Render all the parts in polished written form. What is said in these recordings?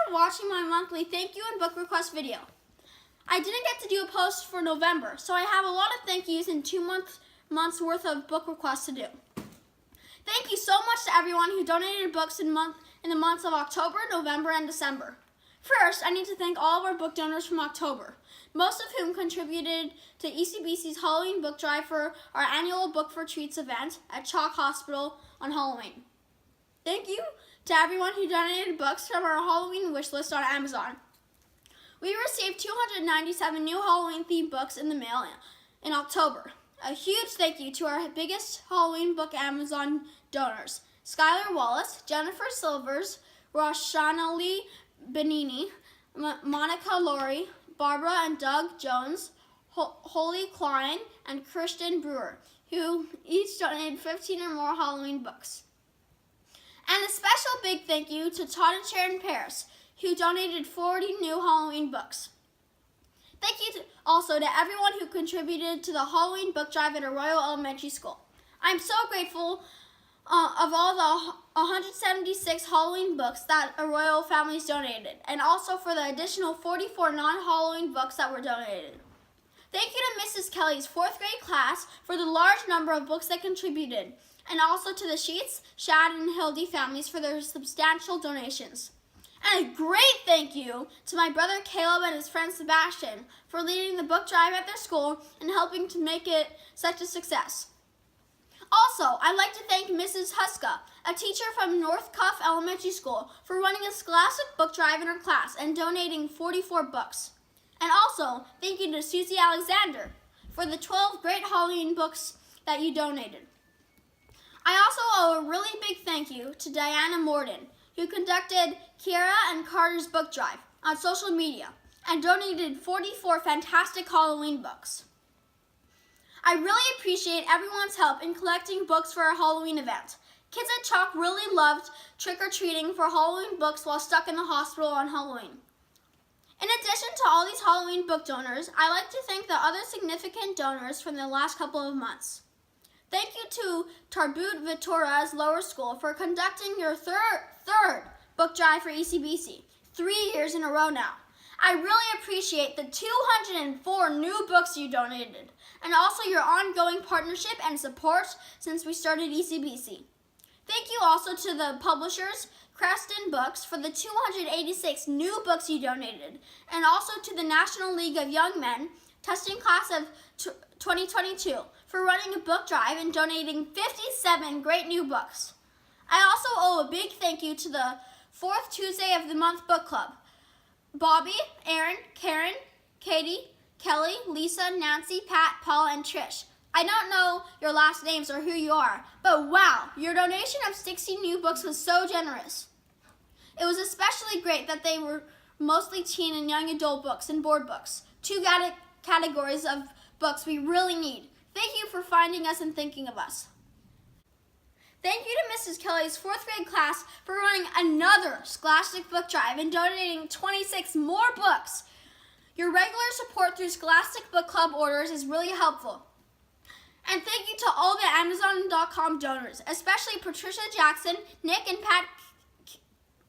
for watching my monthly thank you and book request video. I didn't get to do a post for November, so I have a lot of thank yous and 2 months worth of book requests to do. Thank you so much to everyone who donated books in the months of October, November, and December. First, I need to thank all of our book donors from October, most of whom contributed to ECBC's Halloween book drive for our annual Book for Treats event at Chalk Hospital on Halloween. Thank you to everyone who donated books from our Halloween wish list on Amazon. We received 297 new Halloween-themed books in the mail in October. A huge thank you to our biggest Halloween book Amazon donors, Skylar Wallace, Jennifer Silvers, Roshana Lee Benini, Monica Laurie, Barbara and Doug Jones, Holly Klein, and Christian Brewer, who each donated 15 or more Halloween books. And a special big thank you to Todd and Sharon Paris, who donated 40 new Halloween books. Thank you also to everyone who contributed to the Halloween book drive at Arroyo Elementary School. I'm so grateful of all the 176 Halloween books that Arroyo families donated, and also for the additional 44 non-Halloween books that were donated. Thank you to Mrs. Kelly's 4th grade class for the large number of books they contributed, and also to the Sheets, Shad, and Hildy families for their substantial donations. And a great thank you to my brother Caleb and his friend Sebastian for leading the book drive at their school and helping to make it such a success. Also, I'd like to thank Mrs. Huska, a teacher from North Cuff Elementary School, for running a scholastic book drive in her class and donating 44 books. And also, thank you to Susie Alexander for the 12 great Halloween books that you donated. I also owe a really big thank you to Diana Morden, who conducted Kiara and Carter's book drive on social media and donated 44 fantastic Halloween books. I really appreciate everyone's help in collecting books for our Halloween event. Kids at Chalk really loved trick-or-treating for Halloween books while stuck in the hospital on Halloween. In addition to all these Halloween book donors, I'd like to thank the other significant donors from the last couple of months. Thank you to Tarbut Vitora's lower school for conducting your third book drive for ECBC, 3 years in a row now. I really appreciate the 204 new books you donated, and also your ongoing partnership and support since we started ECBC. Thank you also to the publishers, Creston Books, for the 286 new books you donated, and also to the National League of Young Men, testing class of 2022, for running a book drive and donating 57 great new books. I also owe a big thank you to the 4th Tuesday of the Month Book Club. Bobby, Aaron, Karen, Katie, Kelly, Lisa, Nancy, Pat, Paul, and Trish. I don't know your last names or who you are, but wow, your donation of 60 new books was so generous. It was especially great that they were mostly teen and young adult books and board books, 2 categories of books we really need. Thank you for finding us and thinking of us. Thank you to Mrs. Kelly's 4th grade class for running another Scholastic book drive and donating 26 more books. Your regular support through Scholastic Book Club orders is really helpful. And thank you to all the Amazon.com donors, especially Patricia Jackson, Nick and Pat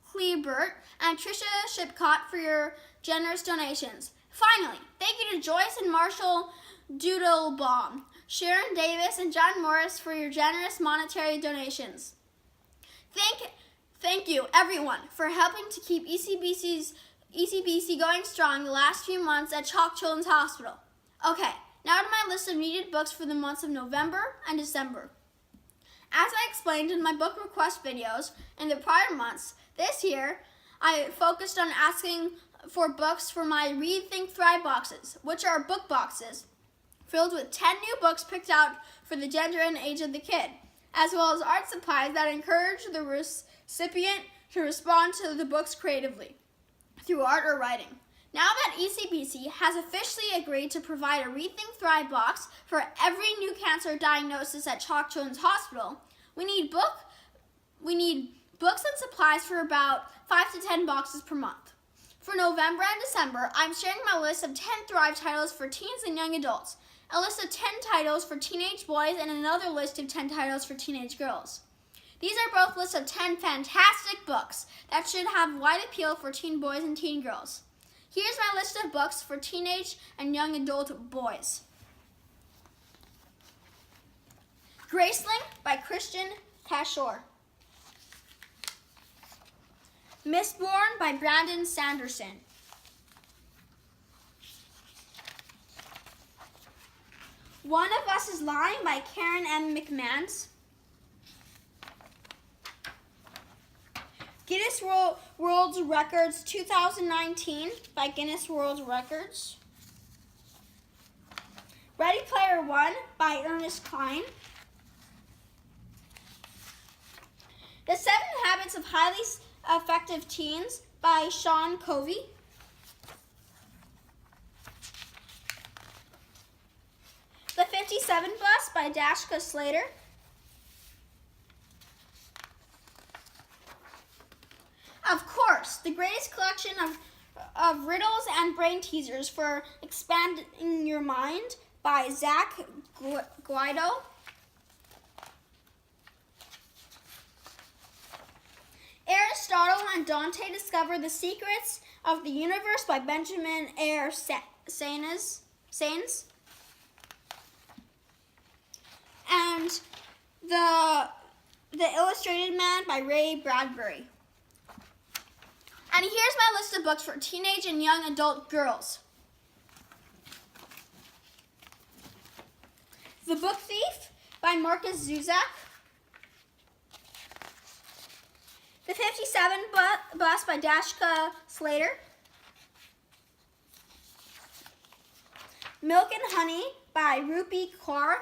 Kleebert, and Tricia Shipcott for your generous donations. Finally, thank you to Joyce and Marshall Doodlebaum, Sharon Davis, and John Morris for your generous monetary donations. Thank you, everyone, for helping to keep ECBC going strong the last few months at Chalk Children's Hospital. Okay, now to my list of needed books for the months of November and December. As I explained in my book request videos in the prior months, this year I focused on asking for books for my Read, Think, Thrive boxes, which are book boxes filled with 10 new books picked out for the gender and age of the kid, as well as art supplies that encourage the recipient to respond to the books creatively through art or writing. Now that ECBC has officially agreed to provide a Read, Think, Thrive box for every new cancer diagnosis at Chalk Children's Hospital, we need books and supplies for about 5 to 10 boxes per month. For November and December, I'm sharing my list of 10 Thrive titles for teens and young adults, a list of 10 titles for teenage boys, and another list of 10 titles for teenage girls. These are both lists of 10 fantastic books that should have wide appeal for teen boys and teen girls. Here's my list of books for teenage and young adult boys. Graceling by Christian Cashore. Mistborn by Brandon Sanderson. One of Us is Lying by Karen M. McManus. Guinness World Records 2019 by Guinness World Records. Ready Player One by Ernest Cline. The 7 Habits of Highly Effective Teens by Sean Covey. The 57 Bus by Dashka Slater. Of course, the greatest collection of riddles and brain teasers for expanding your mind by Zach Guido. Aristotle and Dante Discover the Secrets of the Universe by Benjamin Eyre Sains. And the Illustrated Man by Ray Bradbury. And here's my list of books for teenage and young adult girls. The Book Thief by Marcus Zuzak. The 57 Bus by Dashka Slater. Milk and Honey by Rupi Kaur.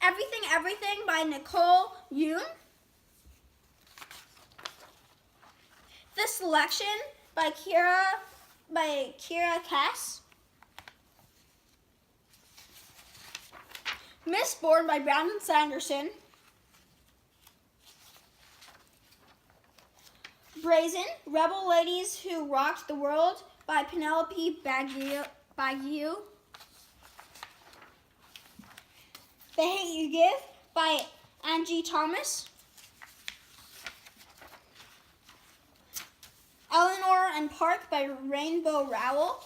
Everything by Nicole Yoon. The Selection by Kira Cass. Mistborn by Brandon Sanderson. Brazen, Rebel Ladies Who Rocked the World by Penelope Bagiu. The Hate You Give by Angie Thomas. Eleanor and Park by Rainbow Rowell.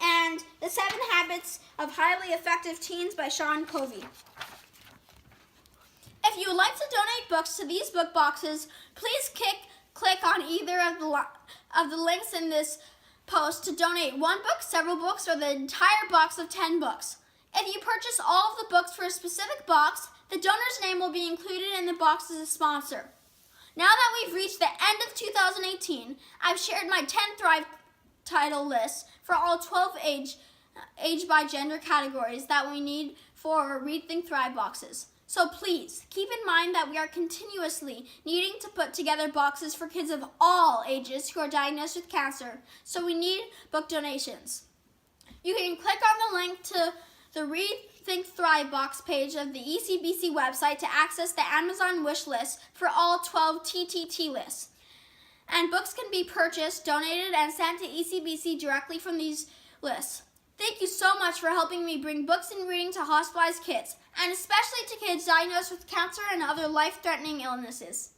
And The 7 Habits of Highly Effective Teens by Sean Covey. If you would like to donate books to these book boxes, please click on either of the links in this post to donate one book, several books, or the entire box of 10 books. If you purchase all of the books for a specific box, the donor's name will be included in the box as a sponsor. Now that we've reached the end of 2018, I've shared my 10 Thrive title lists for all 12 age by gender categories that we need for Read Think Thrive boxes. So please, keep in mind that we are continuously needing to put together boxes for kids of all ages who are diagnosed with cancer, so we need book donations. You can click on the link to the Read Think Thrive box page of the ECBC website to access the Amazon wish list for all 12 TTT lists. And books can be purchased, donated, and sent to ECBC directly from these lists. Thank you so much for helping me bring books and reading to hospitalized kids, and especially to kids diagnosed with cancer and other life-threatening illnesses.